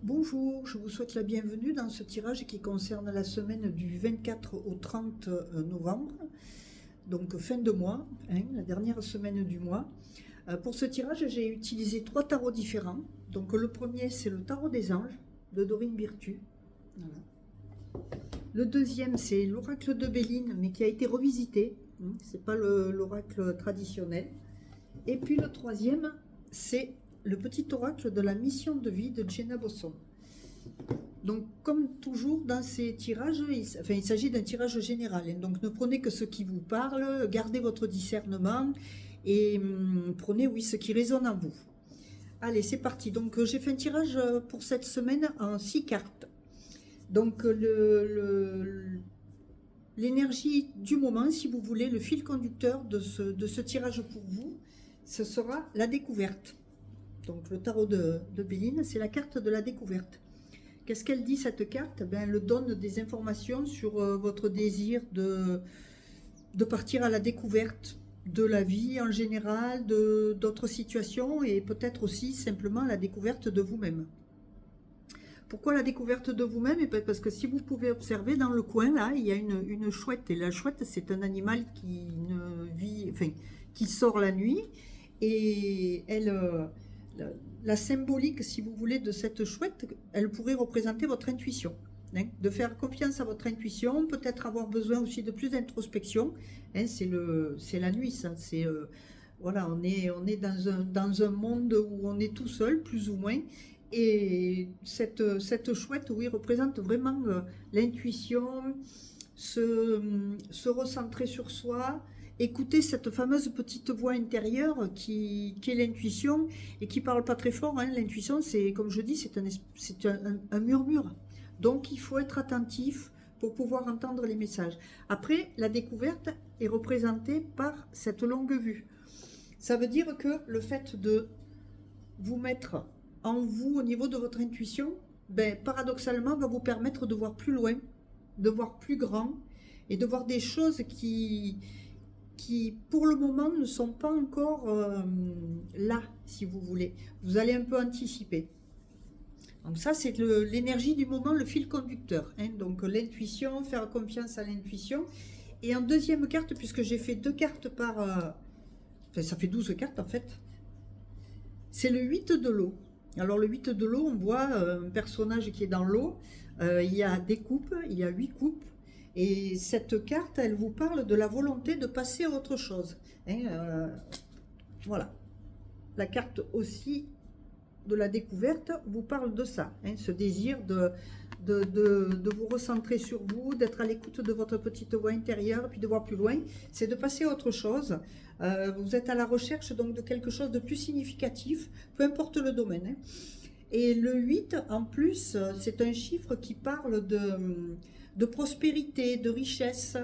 Bonjour, je vous souhaite la bienvenue dans ce tirage qui concerne la semaine du 24 au 30 novembre, donc fin de mois, la dernière semaine du mois. Pour ce tirage, j'ai utilisé 3 tarots différents. Donc le premier, c'est le tarot des anges de Dorine Virtue. Voilà. Le deuxième, c'est l'oracle de Béline, mais qui a été revisité. C'est pas l'oracle traditionnel. Et puis le troisième, c'est le petit oracle de la mission de vie de Jenna Bosson. Donc, comme toujours dans ces tirages, il s'agit d'un tirage général. Donc, ne prenez que ce qui vous parle, gardez votre discernement et prenez, oui, ce qui résonne en vous. Allez, c'est parti. Donc, j'ai fait un tirage pour cette semaine en 6 cartes. Donc, l'énergie du moment, si vous voulez, le fil conducteur de ce tirage pour vous, ce sera la découverte. Donc le tarot de Béline, c'est la carte de la découverte. Qu'est-ce qu'elle dit cette carte? Elle donne des informations sur votre désir de partir à la découverte de la vie en général, d'autres situations et peut-être aussi simplement la découverte de vous-même. Pourquoi la découverte de vous-même? Parce que si vous pouvez observer dans le coin, là, il y a une chouette. Et la chouette, c'est un animal qui sort la nuit. Et la symbolique, si vous voulez, de cette chouette, elle pourrait représenter votre intuition. De faire confiance à votre intuition, peut-être avoir besoin aussi de plus d'introspection. C'est la nuit, ça. Voilà, on est dans un monde où on est tout seul, plus ou moins. Et cette chouette, oui, représente vraiment l'intuition, se recentrer sur soi, écouter cette fameuse petite voix intérieure qui est l'intuition et qui parle pas très fort. L'intuition, c'est, comme je dis, c'est un murmure. Donc, il faut être attentif pour pouvoir entendre les messages. Après, la découverte est représentée par cette longue vue. Ça veut dire que le fait de vous mettre en vous au niveau de votre intuition, paradoxalement, va vous permettre de voir plus loin, de voir plus grand et de voir des choses qui pour le moment ne sont pas encore là, si vous voulez. Vous allez un peu anticiper. Donc ça, c'est l'énergie du moment, le fil conducteur. Donc l'intuition, faire confiance à l'intuition. Et en deuxième carte, puisque j'ai fait 2 cartes par... ça fait 12 cartes en fait. C'est le 8 de l'eau. Alors le 8 de l'eau, on voit un personnage qui est dans l'eau. Il y a des coupes, il y a 8 coupes. Et cette carte, elle vous parle de la volonté de passer à autre chose. Voilà. La carte aussi de la découverte vous parle de ça. Ce désir de vous recentrer sur vous, d'être à l'écoute de votre petite voix intérieure, puis de voir plus loin. C'est de passer à autre chose. Vous êtes à la recherche donc de quelque chose de plus significatif, peu importe le domaine. Et le 8, en plus, c'est un chiffre qui parle de prospérité, de richesse,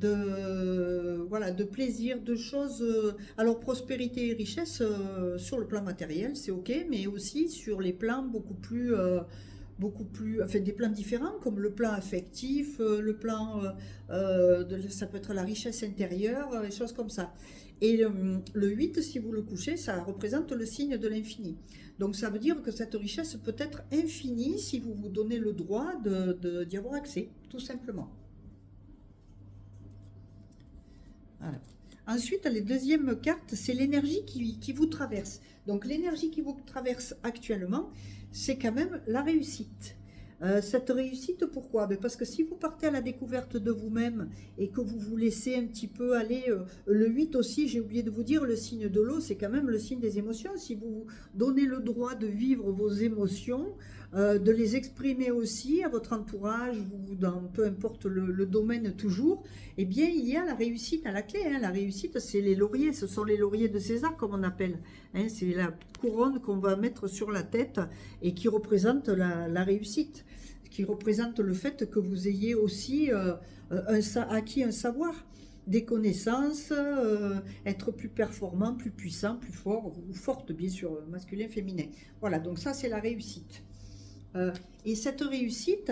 de plaisir, de choses. Alors prospérité et richesse sur le plan matériel, c'est ok, mais aussi sur les plans beaucoup plus, enfin des plans différents, comme le plan affectif, le plan, ça peut être la richesse intérieure, des choses comme ça. Et le 8, si vous le couchez, ça représente le signe de l'infini. Donc ça veut dire que cette richesse peut être infinie si vous vous donnez le droit d'y avoir accès, tout simplement. Voilà. Ensuite, les deuxièmes cartes, c'est l'énergie qui vous traverse. Donc l'énergie qui vous traverse actuellement, c'est quand même la réussite. Cette réussite, pourquoi? Parce que si vous partez à la découverte de vous-même et que vous vous laissez un petit peu aller, le 8 aussi, j'ai oublié de vous dire, le signe de l'eau, c'est quand même le signe des émotions. Si vous vous donnez le droit de vivre vos émotions, de les exprimer aussi à votre entourage, ou dans peu importe le domaine toujours, eh bien il y a la réussite à la clé. La réussite, c'est les lauriers, ce sont les lauriers de César comme on appelle. C'est la couronne qu'on va mettre sur la tête et qui représente la réussite, qui représente le fait que vous ayez aussi acquis un savoir, des connaissances, être plus performant, plus puissant, plus fort, ou forte bien sûr, masculin, féminin. Voilà, donc ça c'est la réussite. Et cette réussite,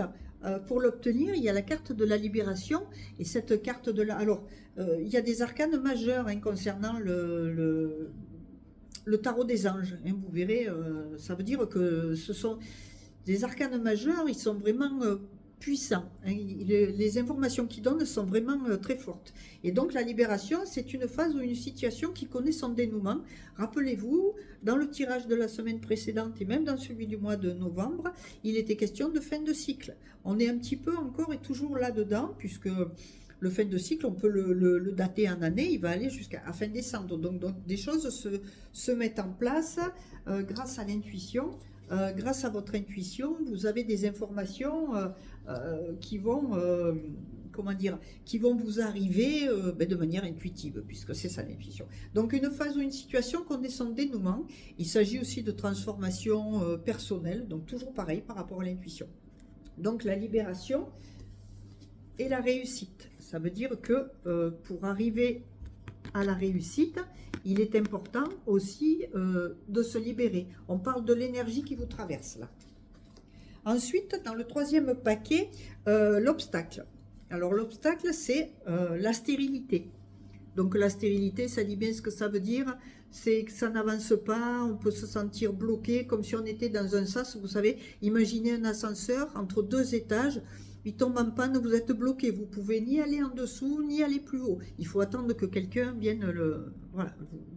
pour l'obtenir, il y a la carte de la libération, et cette carte de la... Alors, il y a des arcanes majeurs concernant le tarot des anges. Vous verrez, ça veut dire que ce sont... les arcanes majeurs, ils sont vraiment puissants. Hein. Les informations qu'ils donnent sont vraiment très fortes. Et donc la libération, c'est une phase ou une situation qui connaît son dénouement. Rappelez-vous, dans le tirage de la semaine précédente et même dans celui du mois de novembre, il était question de fin de cycle. On est un petit peu encore et toujours là-dedans, puisque le fin de cycle, on peut le dater en année, il va aller jusqu'à fin décembre. Donc des choses se mettent en place grâce à l'intuition. Grâce à votre intuition, vous avez des informations qui vont, comment dire, qui vont vous arriver de manière intuitive, puisque c'est ça l'intuition. Donc une phase ou une situation connaît son dénouement. Il s'agit aussi de transformation personnelle, donc toujours pareil par rapport à l'intuition. Donc la libération et la réussite. Ça veut dire que pour arriver à la réussite, il est important aussi de se libérer. On parle de l'énergie qui vous traverse là. Ensuite, dans le troisième paquet, l'obstacle. Alors l'obstacle, c'est la stérilité. Donc la stérilité, ça dit bien ce que ça veut dire. C'est que ça n'avance pas, on peut se sentir bloqué, comme si on était dans un sas. Vous savez, imaginez un ascenseur entre deux étages. Il tombe en panne, vous êtes bloqué. Vous ne pouvez ni aller en dessous, ni aller plus haut. Il faut attendre que quelqu'un vienne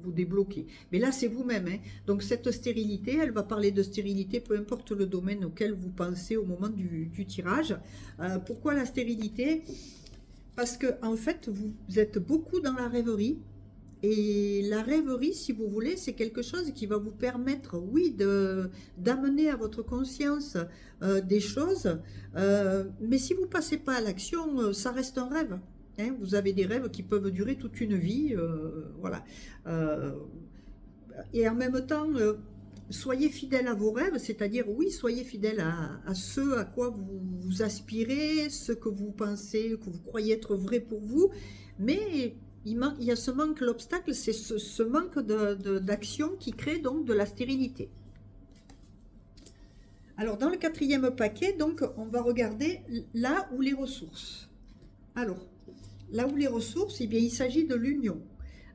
vous débloquer. Mais là, c'est vous-même. Hein. Donc, cette stérilité, elle va parler de stérilité, peu importe le domaine auquel vous pensez au moment du tirage. Pourquoi la stérilité? Parce que, en fait, vous êtes beaucoup dans la rêverie. Et la rêverie, si vous voulez, c'est quelque chose qui va vous permettre, oui, d'amener à votre conscience des choses. Mais si vous ne passez pas à l'action, ça reste un rêve. Hein. Vous avez des rêves qui peuvent durer toute une vie. Voilà. Et en même temps, soyez fidèle à vos rêves, c'est-à-dire, oui, soyez fidèle à ce à quoi vous aspirez, ce que vous pensez, que vous croyez être vrai pour vous. Mais il y a ce manque, l'obstacle, c'est ce manque d'action qui crée donc de la stérilité. Alors, dans le quatrième paquet, donc, on va regarder là où les ressources. Alors, là où les ressources, eh bien, il s'agit de l'union.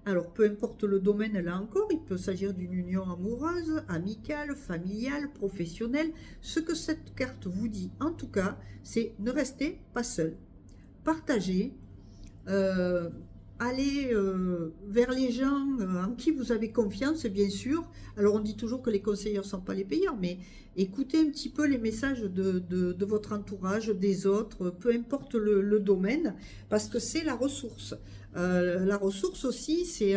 Alors, peu importe le domaine, là encore, il peut s'agir d'une union amoureuse, amicale, familiale, professionnelle. Ce que cette carte vous dit, en tout cas, c'est ne restez pas seul. Partagez, allez vers les gens en qui vous avez confiance, bien sûr. Alors, on dit toujours que les conseillers ne sont pas les payeurs, mais écoutez un petit peu les messages de votre entourage, des autres, peu importe le domaine, parce que c'est la ressource. La ressource aussi, c'est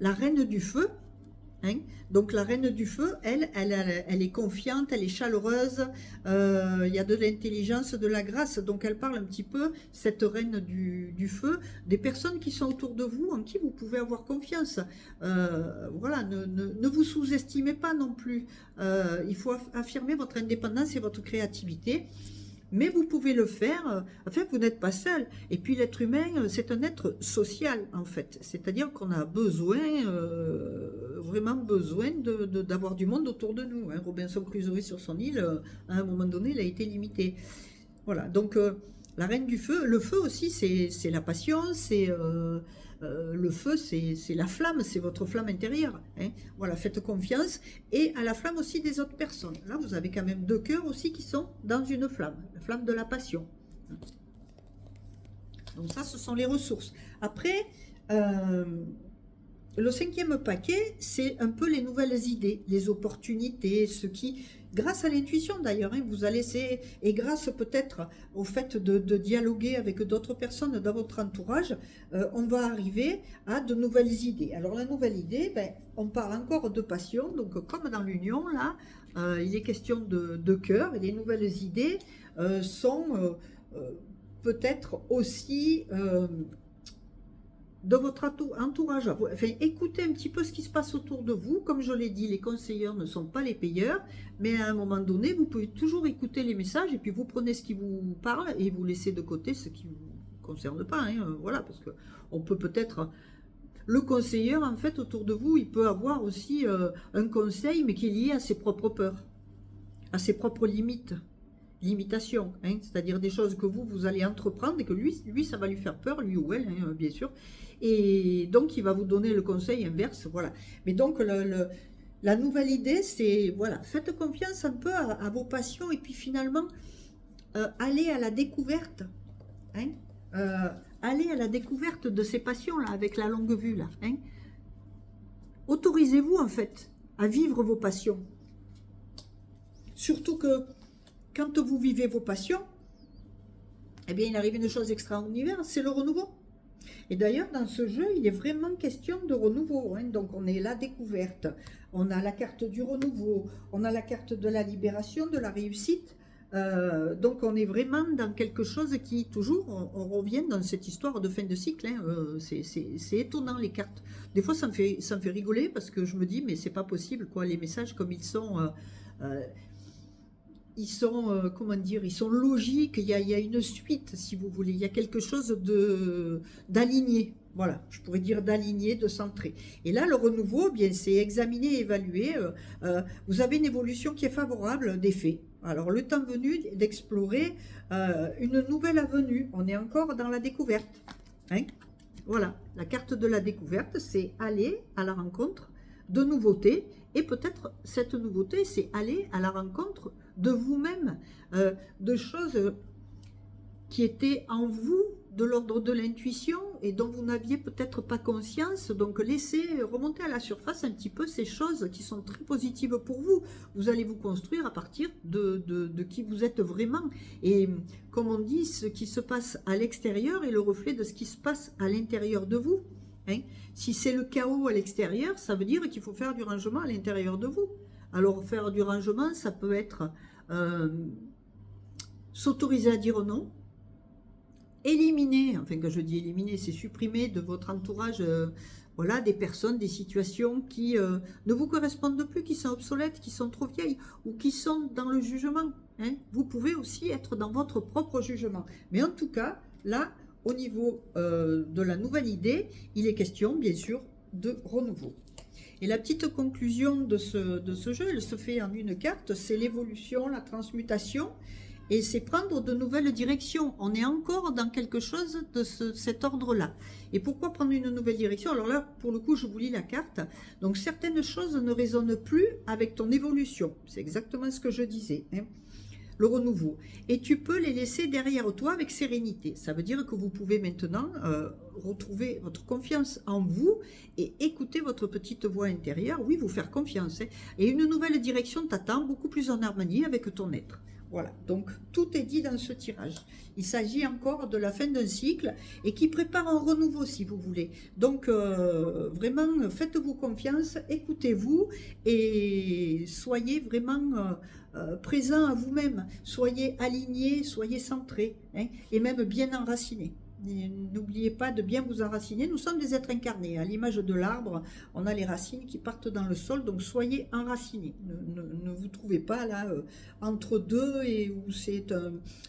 la reine du feu. Hein. Donc la reine du feu, elle est confiante, elle est chaleureuse, il y a de l'intelligence, de la grâce, donc elle parle un petit peu, cette reine du feu, des personnes qui sont autour de vous, en qui vous pouvez avoir confiance. Voilà, ne vous sous-estimez pas non plus, il faut affirmer votre indépendance et votre créativité. Mais vous pouvez le faire, enfin vous n'êtes pas seul. Et puis l'être humain, c'est un être social en fait. C'est-à-dire qu'on a besoin, vraiment besoin d'avoir du monde autour de nous. Hein. Robinson Crusoe sur son île, à un moment donné, il a été limité. Voilà, donc la reine du feu, le feu aussi c'est la passion, c'est... le feu, c'est la flamme, c'est votre flamme intérieure. Hein. Voilà, faites confiance. Et à la flamme aussi des autres personnes. Là, vous avez quand même deux cœurs aussi qui sont dans une flamme. La flamme de la passion. Donc ça, ce sont les ressources. Après, le cinquième paquet, c'est un peu les nouvelles idées, les opportunités, ce qui... Grâce à l'intuition d'ailleurs, hein, vous allez essayer, et grâce peut-être au fait de dialoguer avec d'autres personnes dans votre entourage, on va arriver à de nouvelles idées. Alors la nouvelle idée, ben, on parle encore de passion, donc comme dans l'union, là, il est question de cœur, et les nouvelles idées sont peut-être aussi... de votre entourage. Enfin, écoutez un petit peu ce qui se passe autour de vous. Comme je l'ai dit, les conseillers ne sont pas les payeurs, mais à un moment donné, vous pouvez toujours écouter les messages et puis vous prenez ce qui vous parle et vous laissez de côté ce qui ne vous concerne pas. Hein, voilà, parce que on peut peut-être... Le conseiller, en fait, autour de vous, il peut avoir aussi un conseil, mais qui est lié à ses propres peurs, à ses propres limitations, hein, c'est-à-dire des choses que vous allez entreprendre et que lui ça va lui faire peur, lui ou elle, bien sûr, et donc il va vous donner le conseil inverse, voilà. Mais donc La nouvelle idée, c'est, voilà, faites confiance un peu à vos passions et puis finalement, allez à la découverte. Hein, allez à la découverte de ces passions-là, avec la longue vue, là. Hein. Autorisez-vous, en fait, à vivre vos passions. Surtout que, quand vous vivez vos passions, eh bien, il arrive une chose extraordinaire, c'est le renouveau. Et d'ailleurs, dans ce jeu, il est vraiment question de renouveau. Hein. Donc, on est la découverte, on a la carte du renouveau, on a la carte de la libération, de la réussite. Donc, on est vraiment dans quelque chose qui, toujours, on revient dans cette histoire de fin de cycle. Hein. C'est étonnant, les cartes. Des fois, ça me fait rigoler parce que je me dis, mais c'est pas possible, quoi. Les messages, comme ils sont, comment dire, ils sont logiques, il y a une suite, si vous voulez, il y a quelque chose d'aligné, voilà, je pourrais dire d'aligné, de centré. Et là, le renouveau, bien, c'est examiner, évaluer, vous avez une évolution qui est favorable des faits. Alors, le temps venu d'explorer une nouvelle avenue, on est encore dans la découverte, hein. Voilà, la carte de la découverte, c'est aller à la rencontre de nouveautés, et peut-être cette nouveauté, c'est aller à la rencontre de vous-même, de choses qui étaient en vous, de l'ordre de l'intuition, et dont vous n'aviez peut-être pas conscience. Donc laissez remonter à la surface un petit peu ces choses qui sont très positives pour vous. Vous allez vous construire à partir de qui vous êtes vraiment. Et comme on dit, ce qui se passe à l'extérieur est le reflet de ce qui se passe à l'intérieur de vous. Hein. Si c'est le chaos à l'extérieur, ça veut dire qu'il faut faire du rangement à l'intérieur de vous. Alors faire du rangement, ça peut être s'autoriser à dire non, éliminer, enfin quand je dis éliminer, c'est supprimer de votre entourage voilà, des personnes, des situations qui ne vous correspondent plus, qui sont obsolètes, qui sont trop vieilles ou qui sont dans le jugement. Hein. Vous pouvez aussi être dans votre propre jugement. Mais en tout cas, là, au niveau de la nouvelle idée, il est question, bien sûr, de renouveau. Et la petite conclusion de ce jeu, elle se fait en une carte, c'est l'évolution, la transmutation, et c'est prendre de nouvelles directions. On est encore dans quelque chose de cet ordre-là. Et pourquoi prendre une nouvelle direction? Alors là, pour le coup, je vous lis la carte. Donc, certaines choses ne résonnent plus avec ton évolution. C'est exactement ce que je disais, hein. Le renouveau. Et tu peux les laisser derrière toi avec sérénité. Ça veut dire que vous pouvez maintenant retrouver votre confiance en vous et écouter votre petite voix intérieure. Oui, vous faire confiance. Hein. Et une nouvelle direction t'attend, beaucoup plus en harmonie avec ton être. Voilà, donc tout est dit dans ce tirage. Il s'agit encore de la fin d'un cycle et qui prépare un renouveau si vous voulez. Donc vraiment, faites-vous confiance, écoutez-vous et soyez vraiment présent à vous-même. Soyez alignés, soyez centrés, hein, et même bien enracinés. N'oubliez pas de bien vous enraciner. Nous sommes des êtres incarnés. À l'image de l'arbre, on a les racines qui partent dans le sol. Donc soyez enracinés. Ne vous trouvez pas là entre deux et où c'est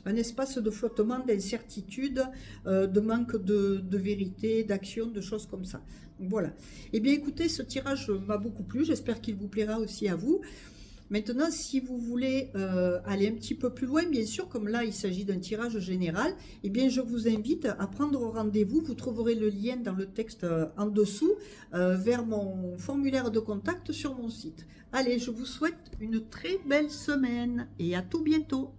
un espace de flottement, d'incertitude, de manque de vérité, d'action, de choses comme ça. Voilà. Eh bien écoutez, ce tirage m'a beaucoup plu. J'espère qu'il vous plaira aussi à vous. Maintenant, si vous voulez aller un petit peu plus loin, bien sûr, comme là, il s'agit d'un tirage général, eh bien, je vous invite à prendre rendez-vous. Vous trouverez le lien dans le texte en dessous vers mon formulaire de contact sur mon site. Allez, je vous souhaite une très belle semaine et à tout bientôt.